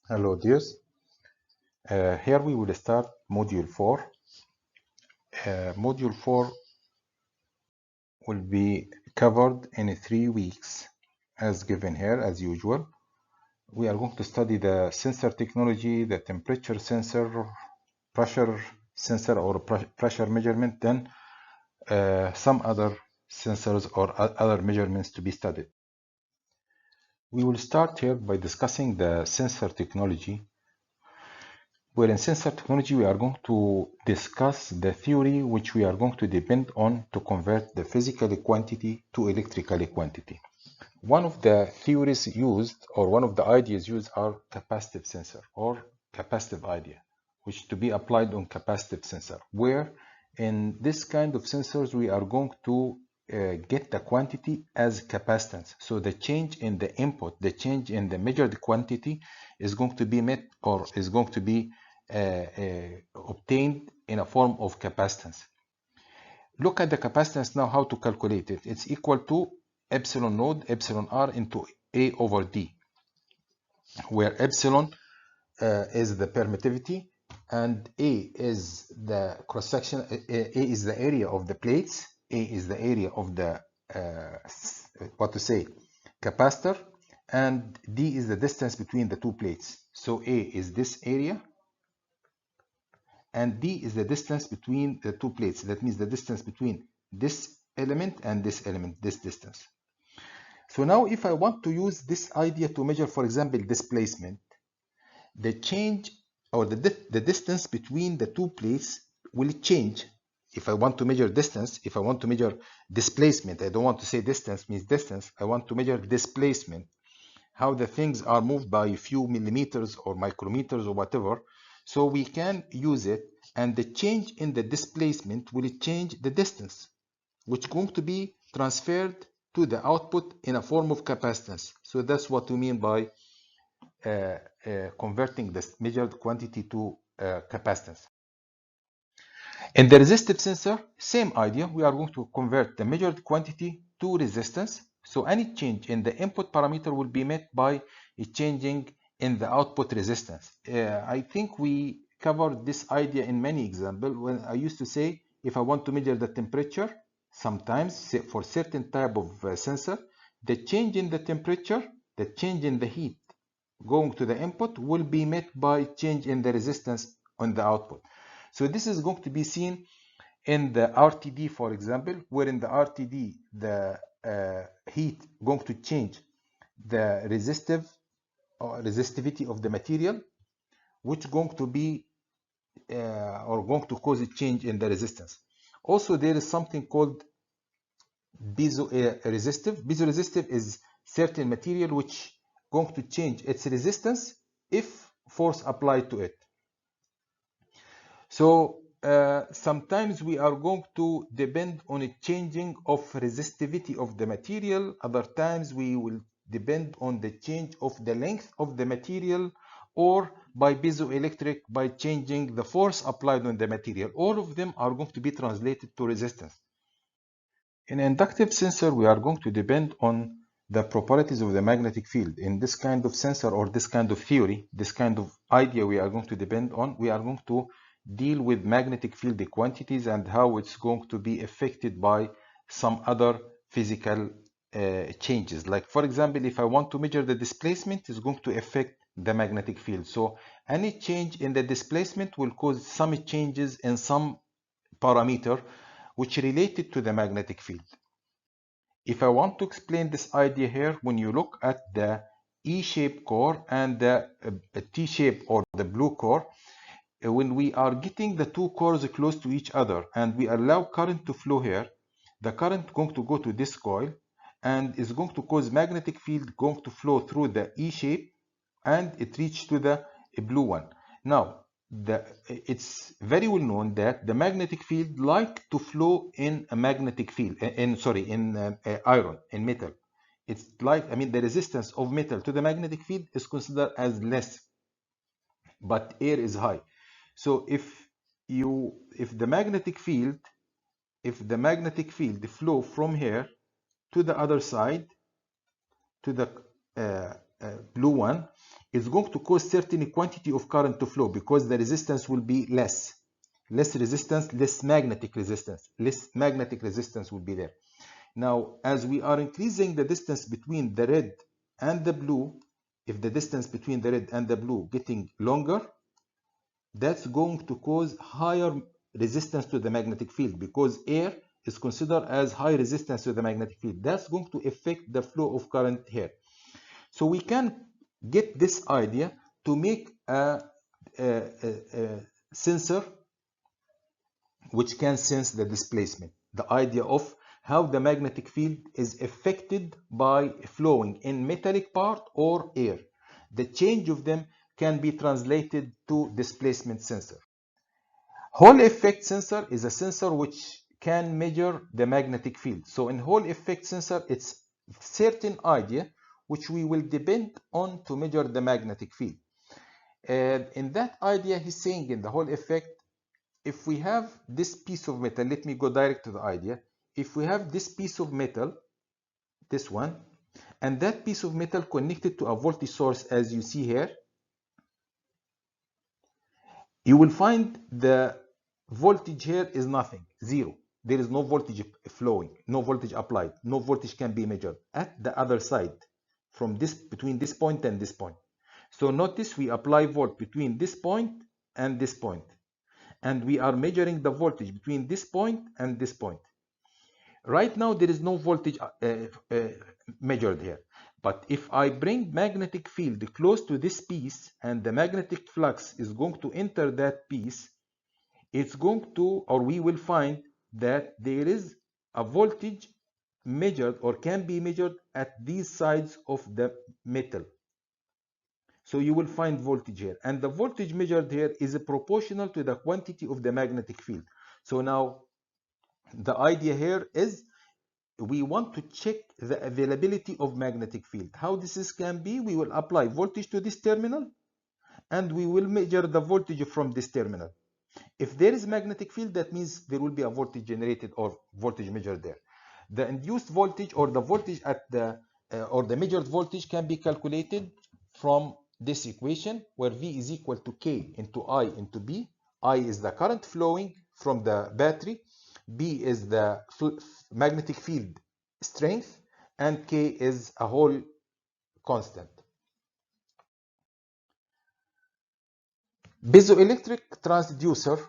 Hello dears. Here we will start module 4. Module 4 will be covered in 3 weeks as given here as usual. We are going to study the sensor technology, the temperature sensor, pressure sensor or pressure measurement, then some other sensors or other measurements to be studied. We will start here by discussing the sensor technology. Where in sensor technology, we are going to discuss the theory which we are going to depend on to convert the physical quantity to electrical quantity. One of the theories used or one of the ideas used are capacitive sensor or capacitive idea, which to be applied on capacitive sensor, where in this kind of sensors we are going to get the quantity as capacitance. So the change in the input, the change in the measured quantity is going to be met or is going to be obtained in a form of capacitance. Look at the capacitance now, how to calculate it. It's equal to epsilon node, epsilon r into A over D, where epsilon is the permittivity and A is the cross-section, A is the area of the plates, A is the area of the, capacitor, and D is the distance between the two plates. So A is this area, and D is the distance between the two plates. That means the distance between this element and this element, this distance. So now if I want to use this idea to measure, for example, displacement, the change or the distance between the two plates will change. If I want to measure distance, if I want to measure displacement, I don't want to say distance means distance, I want to measure displacement, how the things are moved by a few millimeters or micrometers or whatever. So we can use it, and the change in the displacement will change the distance, which is going to be transferred to the output in a form of capacitance. So that's what we mean by converting the measured quantity to capacitance. In the resistive sensor, same idea. We are going to convert the measured quantity to resistance. So any change in the input parameter will be met by a changing in the output resistance. I think we covered this idea in many examples when I used to say if I want to measure the temperature, sometimes for certain type of sensor, the change in the temperature, the change in the heat going to the input will be met by change in the resistance on the output. So this is going to be seen in the RTD, for example, where in the RTD the heat going to change the resistivity of the material, which going to be or going to cause a change in the resistance. Also, there is something called piezoresistive. Piezoresistive is certain material which going to change its resistance if force applied to it. So sometimes we are going to depend on a changing of resistivity of the material. Other times we will depend on the change of the length of the material, or by piezoelectric by changing the force applied on the material. All of them are going to be translated to resistance. In inductive sensor, we are going to depend on the properties of the magnetic field. In this kind of sensor or this kind of theory, this kind of idea we are going to depend on, we are going to deal with magnetic field quantities and how it's going to be affected by some other physical changes. Like, for example, if I want to measure the displacement, it's going to affect the magnetic field. So any change in the displacement will cause some changes in some parameter which related to the magnetic field. If I want to explain this idea here, when you look at the E-shaped core and the T-shaped or the blue core, when we are getting the two cores close to each other and we allow current to flow here, the current going to go to this coil and is going to cause magnetic field going to flow through the E shape and it reach to the blue one. Now, it's very well known that the magnetic field like to flow in a magnetic field, in iron, in metal. It's like, I mean, the resistance of metal to the magnetic field is considered as less, but air is high. So if the magnetic field flow from here to the other side to the blue one, it's going to cause certain quantity of current to flow because the resistance will be less resistance, less magnetic resistance will be there. Now, as we are increasing the distance between the red and the blue, if the distance between the red and the blue getting longer, that's going to cause higher resistance to the magnetic field because air is considered as high resistance to the magnetic field. That's going to affect the flow of current here. So we can get this idea to make a sensor which can sense the displacement. The idea of how the magnetic field is affected by flowing in metallic part or air. The change of them can be translated to displacement sensor. Hall effect sensor is a sensor which can measure the magnetic field. So in Hall effect sensor, it's certain idea which we will depend on to measure the magnetic field. And in that idea, he's saying in the Hall effect, if we have this piece of metal, let me go direct to the idea. If we have this piece of metal, this one, and that piece of metal connected to a voltage source as you see here, you will find the voltage here is nothing, zero. There is no voltage flowing, no voltage applied, no voltage can be measured at the other side from this, between this point and this point. So notice we apply volt between this point and this point, and we are measuring the voltage between this point and this point. Right now there is no voltage measured here, but if I bring magnetic field close to this piece and the magnetic flux is going to enter that piece, it's going to, or we will find that there is a voltage measured or can be measured at these sides of the metal. So you will find voltage here, and the voltage measured here is proportional to the quantity of the magnetic field. So now the idea here is we want to check the availability of magnetic field. How this can be, we will apply voltage to this terminal and we will measure the voltage from this terminal. If there is magnetic field, that means there will be a voltage generated or voltage measured there. The induced voltage or the voltage at the or the measured voltage can be calculated from this equation where V is equal to K into I into B. I is the current flowing from the battery, B is the magnetic field strength, and K is a Hall constant. Piezoelectric transducer.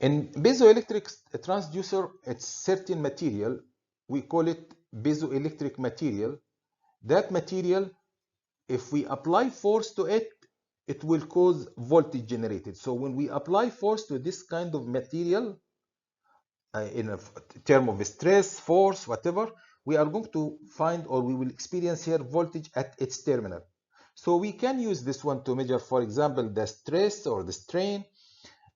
In piezoelectric transducer, it's certain material, we call it piezoelectric material. That material, if we apply force to it, it will cause voltage generated. So when we apply force to this kind of material, in a term of stress, force, whatever, we are going to find or we will experience here voltage at its terminal. So we can use this one to measure, for example, the stress or the strain,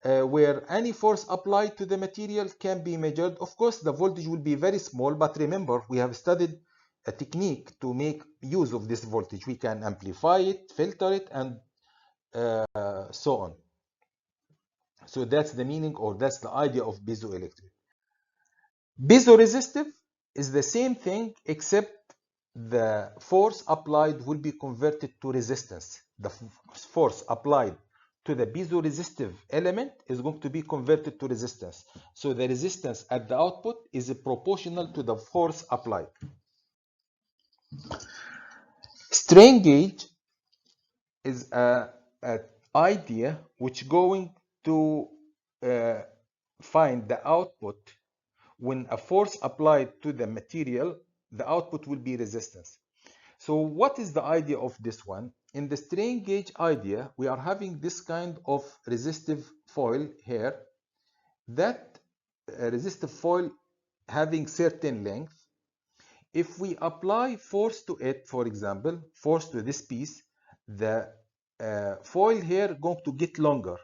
where any force applied to the material can be measured. Of course, the voltage will be very small, but remember, we have studied a technique to make use of this voltage. We can amplify it, filter it, and so on. So that's the meaning, or that's the idea of piezoelectric. Piezoresistive is the same thing, except the force applied will be converted to resistance. The force applied to the piezoresistive element is going to be converted to resistance. So the resistance at the output is proportional to the force applied. Strain gauge is an idea which going to find the output when a force applied to the material, the output will be resistance. So what is the idea of this one? In the strain gauge idea, we are having this kind of resistive foil here. That resistive foil having certain length. If we apply force to it, for example, force to this piece, the foil here going to get longer.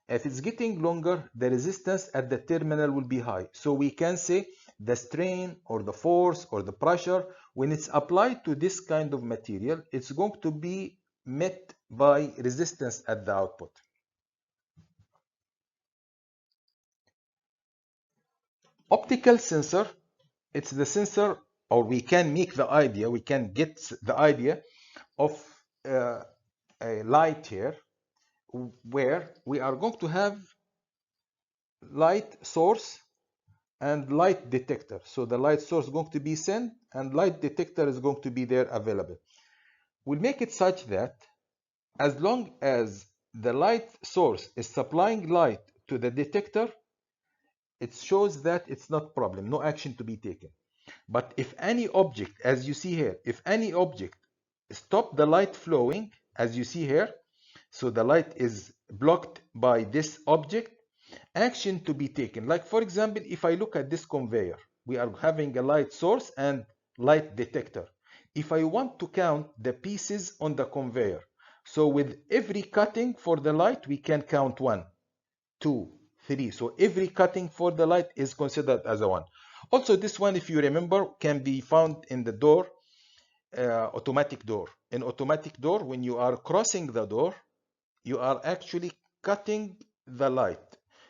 If it's getting longer, the resistance at the terminal will be high. So we can say the strain or the force or the pressure, when it's applied to this kind of material, it's going to be met by resistance at the output. Optical sensor, it's the sensor or we can make the idea, we can get the idea of a light here, where we are going to have light source and light detector. So the light source is going to be sent and light detector is going to be there available. We'll make it such that as long as the light source is supplying light to the detector, it shows that it's not problem, no action to be taken. But if any object, as you see here, if any object stop the light flowing, as you see here, so the light is blocked by this object, action to be taken. Like for example, if I look at this conveyor, we are having a light source and light detector. If I want to count the pieces on the conveyor, so with every cutting for the light, we can count 1, 2, 3. So every cutting for the light is considered as a 1. Also, this one, if you remember, can be found in the door, automatic door. In automatic door, when you are crossing the door, you are actually cutting the light.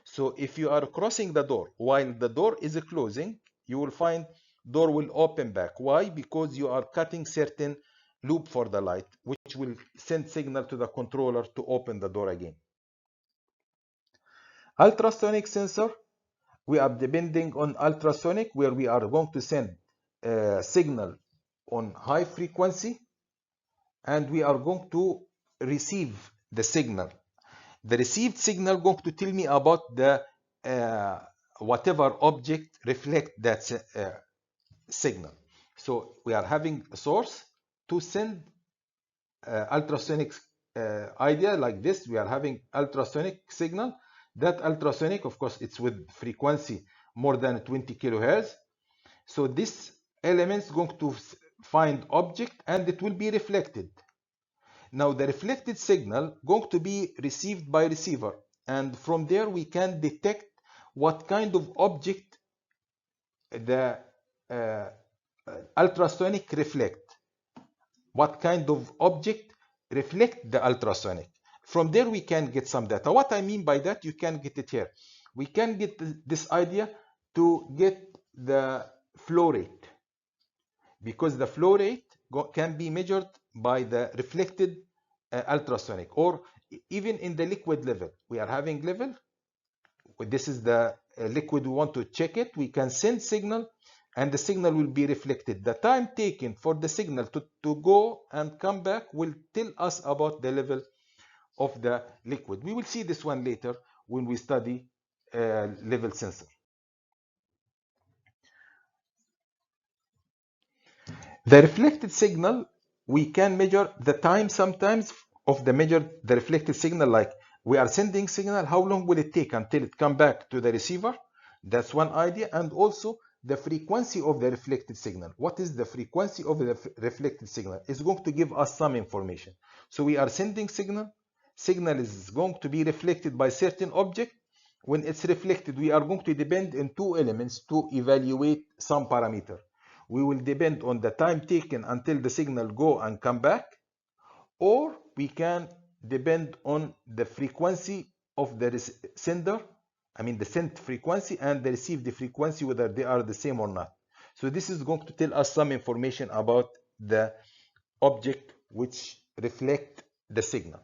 So if you are crossing the door while the door is closing, you will find door will open back. Why? Because you are cutting certain loop for the light, which will send signal to the controller to open the door again. Ultrasonic sensor, we are depending on ultrasonic, where we are going to send a signal on high frequency and we are going to receive the signal. The received signal going to tell me about the whatever object reflect that signal. So we are having a source to send ultrasonic idea like this. We are having ultrasonic signal. That ultrasonic, of course, it's with frequency more than 20 kilohertz. So this element is going to find object and it will be reflected. Now the reflected signal going to be received by receiver, and from there we can detect what kind of object the ultrasonic reflect. What kind of object reflect the ultrasonic. From there we can get some data. What I mean by that, you can get it here. We can get this idea to get the flow rate, because the flow rate can be measured by the reflected ultrasonic, or even in the liquid level. We are having level. This is the liquid we want to check it. We can send signal and the signal will be reflected. The time taken for the signal to go and come back will tell us about the level of the liquid. We will see this one later when we study level sensor. The reflected signal, we can measure the time sometimes of the reflected signal. Like we are sending signal, how long will it take until it come back to the receiver? That's one idea. And also the frequency of the reflected signal. What is the frequency of the reflected signal? It's going to give us some information. So we are sending signal is going to be reflected by certain object. When it's reflected, we are going to depend on two elements to evaluate some parameter. We will depend on the time taken until the signal go and come back, or we can depend on the frequency of the sender, I mean the sent frequency, and the received frequency, whether they are the same or not. So this is going to tell us some information about the object which reflect the signal.